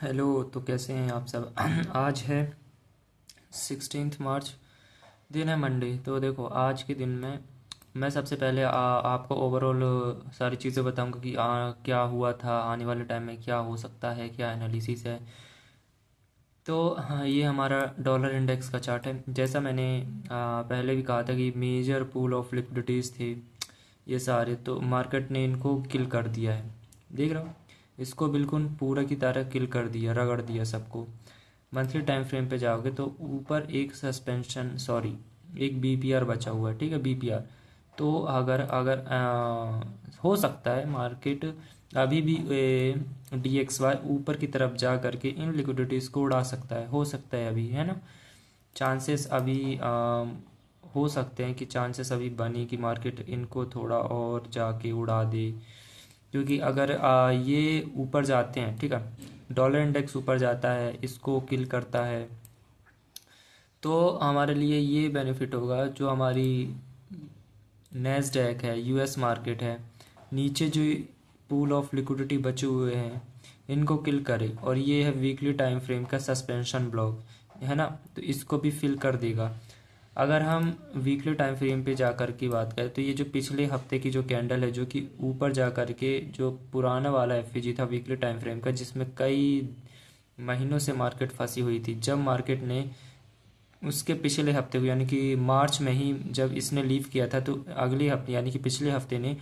Hello. तो कैसे हैं आप सब? आज है 16 मार्च, दिन है मंडे। तो देखो, आज के दिन में मैं सबसे पहले आपको ओवरऑल सारी चीज़ें बताऊंगा कि क्या हुआ था, आने वाले टाइम में क्या हो सकता है, क्या एनालिसिस है। तो हाँ, ये हमारा डॉलर इंडेक्स का चार्ट है। जैसा मैंने पहले भी कहा था कि मेजर पूल ऑफ लिक्विडिटीज़ थे ये सारे, तो मार्केट ने इनको किल कर दिया है। देख रहा हूँ, इसको बिल्कुल पूरा की तरह किल कर दिया, रगड़ दिया सबको। मंथली टाइम फ्रेम पे जाओगे तो ऊपर एक सस्पेंशन, सॉरी, एक बीपीआर बचा हुआ है, ठीक है, बीपीआर। तो अगर अगर हो सकता है मार्केट अभी भी DXY ऊपर की तरफ जा करके इन लिक्विडिटीज़ को उड़ा सकता है, हो सकता है अभी, है ना। चांसेस अभी हो सकते हैं कि चांसेस अभी बने कि मार्केट इनको थोड़ा और जाके उड़ा दे। क्योंकि अगर ये ऊपर जाते हैं, ठीक है, डॉलर इंडेक्स ऊपर जाता है, इसको किल करता है, तो हमारे लिए ये बेनिफिट होगा। जो हमारी नैस्डैक है, यूएस मार्केट है, नीचे जो पूल ऑफ लिक्विडिटी बचे हुए हैं इनको किल करे, और ये है वीकली टाइम फ्रेम का सस्पेंशन ब्लॉक, है ना। तो इसको भी फिल कर देगा। अगर हम वीकली टाइम फ्रेम पे जा कर की बात करें तो ये जो पिछले हफ्ते की जो कैंडल है, जो कि ऊपर जा कर के जो पुराना वाला एफईजी था वीकली टाइम फ्रेम का, जिसमें कई महीनों से मार्केट फंसी हुई थी, जब मार्केट ने उसके पिछले हफ्ते को यानी कि मार्च में ही जब इसने लीव किया था, तो अगले हफ्ते यानी कि पिछले हफ्ते ने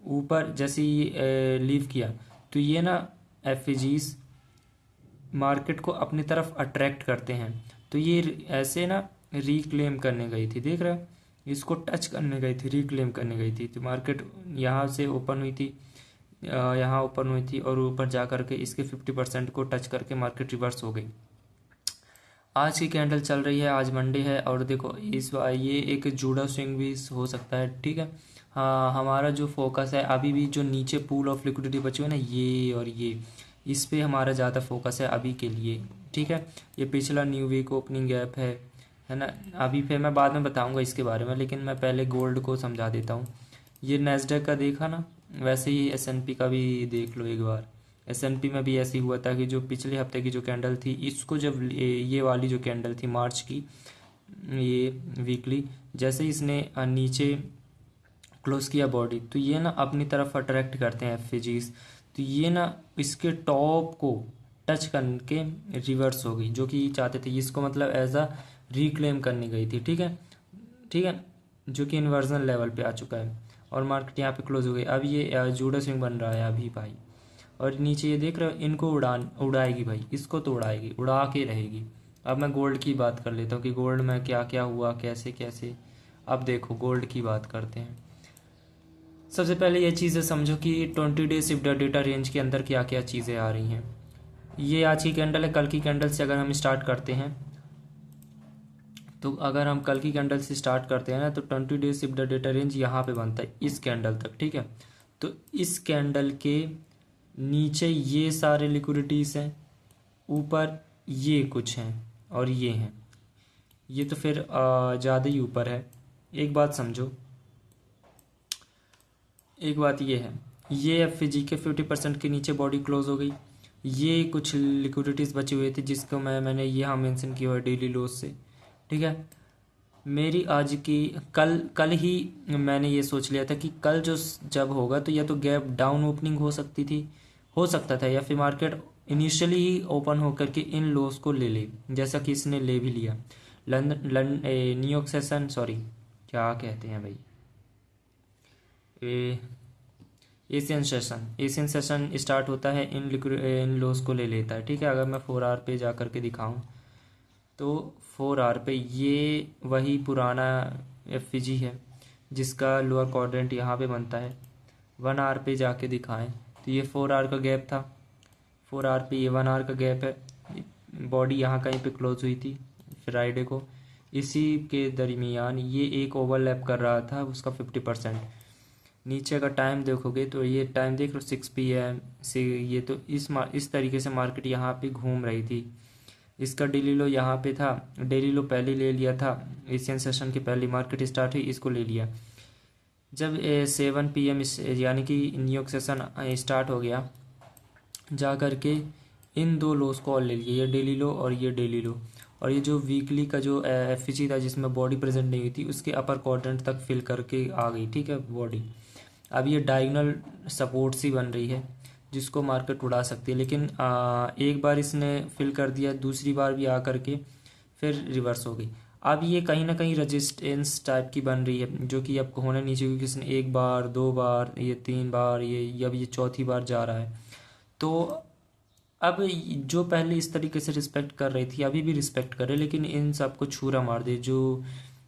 ऊपर जैसे ही लीव किया, तो ये ना एफईजीज मार्केट को अपनी तरफ अट्रैक्ट करते हैं। तो ये ऐसे ना रिक्लेम करने गई थी, देख रहे हो, इसको टच करने गई थी, रिक्लेम करने गई थी। तो मार्केट यहाँ से ओपन हुई थी, यहाँ ओपन हुई थी, और ऊपर जा करके इसके 50% को टच करके मार्केट रिवर्स हो गई। आज की कैंडल चल रही है, आज मंडे है, और देखो इस बार ये एक जूडा स्विंग भी हो सकता है, ठीक है। हाँ, हमारा जो फोकस है अभी भी, जो नीचे पूल ऑफ लिक्विडिटी बची हुई है ना, ये और ये, इस पे हमारा ज़्यादा फोकस है अभी के लिए, ठीक है। ये पिछला न्यू वीक ओपनिंग गैप है ना। अभी फिर मैं बाद में बताऊंगा इसके बारे में, लेकिन मैं पहले गोल्ड को समझा देता हूँ। ये नेस्डैक का देखा ना, वैसे ही एसएनपी का भी देख लो एक बार। एसएनपी में भी ऐसे ही हुआ था कि जो पिछले हफ्ते की जो कैंडल थी, इसको जब ये वाली जो कैंडल थी मार्च की, ये वीकली, जैसे ही इसने नीचे क्लोज किया बॉडी, तो ये ना अपनी तरफ अट्रैक्ट करते हैं एफजीज। तो ये ना इसके टॉप को टच करके रिवर्स हो गई, जो कि चाहते थे इसको, मतलब एज अ रिक्लेम करनी गई थी, ठीक है, ठीक है, जो कि इन्वर्जन लेवल पे आ चुका है, और मार्केट यहाँ पे क्लोज हो गई। अब ये जूडो स्विंग बन रहा है अभी भाई, और नीचे ये देख रहे हो, इनको उड़ाएगी भाई, इसको तो उड़ाएगी, उड़ा के रहेगी। अब मैं गोल्ड की बात कर लेता हूँ कि गोल्ड में क्या क्या हुआ, कैसे कैसे। अब देखो गोल्ड की बात करते हैं। सबसे पहले ये चीज़ें समझो कि 20 डे शिफ्ट डेटा रेंज के अंदर क्या क्या चीज़ें आ रही हैं। ये आज की कैंडल है, कल की कैंडल से अगर हम स्टार्ट करते हैं, तो अगर हम कल की कैंडल से स्टार्ट करते हैं ना, तो 20 डे शिफ्ट डेटा रेंज यहाँ पे बनता है इस कैंडल तक, ठीक है। तो इस कैंडल के नीचे ये सारे लिक्विडिटीज़ हैं, ऊपर ये कुछ हैं, और ये हैं, ये तो फिर ज़्यादा ही ऊपर है। एक बात समझो, एक बात ये है, ये एफजी के 50% के नीचे बॉडी क्लोज हो गई। ये कुछ लिक्विडिटीज़ बचे हुए थे जिसको मैंने यहाँ मेंशन किया हुआ डेली लोज से, ठीक है। मेरी आज की कल कल ही मैंने ये सोच लिया था कि कल जो जब होगा तो या तो गैप डाउन ओपनिंग हो सकती थी, हो सकता था, या फिर मार्केट इनिशियली ही ओपन होकर के इन लोस को ले ले, जैसा कि इसने ले भी लिया। लंदन न्यूयॉर्क सेशन, सॉरी क्या कहते हैं भाई, एशियन सेशन स्टार्ट होता है, इन लोस को ले लेता है, ठीक है। अगर मैं 4 आवर पे जा करके दिखाऊं, तो 4 आवर पे ये वही पुराना एफजी है जिसका लोअर क्वाड्रेंट यहाँ पे बनता है। 1 आवर पे जाके दिखाएं तो ये 4 आवर का गैप था, 4 आवर पे ये 1 आवर का गैप है। बॉडी यहाँ कहीं पे क्लोज हुई थी फ्राइडे को, इसी के दरमियान ये एक ओवरलैप कर रहा था उसका 50%। नीचे का टाइम देखोगे तो ये टाइम देख लो 6 PM से, ये तो इस तरीके से मार्केट यहाँ पे घूम रही थी। इसका डेली लो यहाँ पे था, डेली लो पहले ले लिया था, एशियन सेशन के पहले मार्केट स्टार्ट हुई, इसको ले लिया। जब 7 PM यानी कि न्यूयॉर्क सेशन स्टार्ट हो गया, जा करके इन दो लोस को और ले लिए, ये डेली लो और ये डेली लो, और ये जो वीकली का जो एफईसी था जिसमें बॉडी प्रेजेंट नहीं हुई थी उसके अपर क्वाड्रेंट तक फिल करके आ गई, ठीक है बॉडी। अब ये डायगोनल सपोर्ट सी बन रही है जिसको मार्केट उड़ा सकती है, लेकिन एक बार इसने फिल कर दिया, दूसरी बार भी आ करके फिर रिवर्स हो गई। अब ये कहीं ना कहीं रेजिस्टेंस टाइप की बन रही है जो कि अब होना नहीं चाहिए, क्योंकि इसने एक बार, दो बार, ये तीन बार, ये अब ये चौथी बार जा रहा है। तो अब जो पहले इस तरीके से रिस्पेक्ट कर रही थी अभी भी रिस्पेक्ट करे, लेकिन इन सबको छूरा मार दे, जो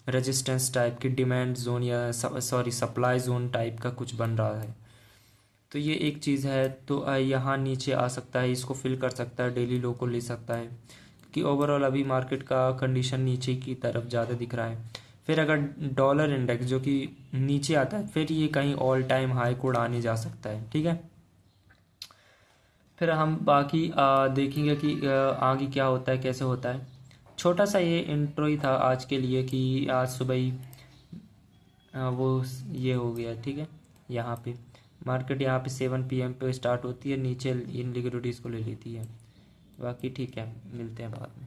रेजिस्टेंस टाइप की डिमांड जोन या सॉरी सप्लाई जोन टाइप का कुछ बन रहा है। तो ये एक चीज़ है। तो यहाँ नीचे आ सकता है, इसको फिल कर सकता है, डेली लो को ले सकता है, क्योंकि ओवरऑल अभी मार्केट का कंडीशन नीचे की तरफ ज़्यादा दिख रहा है। फिर अगर डॉलर इंडेक्स जो कि नीचे आता है फिर ये कहीं ऑल टाइम हाई को उड़ाने जा सकता है, ठीक है। फिर हम बाकी देखेंगे कि आगे क्या होता है, कैसे होता है। छोटा सा ये इंट्रो ही था आज के लिए कि आज सुबह ही वो ये हो गया, ठीक है। यहाँ पे मार्केट यहाँ पे 7 PM पे स्टार्ट होती है, नीचे इन लिक्विडिटीज़ को ले लेती है। बाकी ठीक है, मिलते हैं बाद में।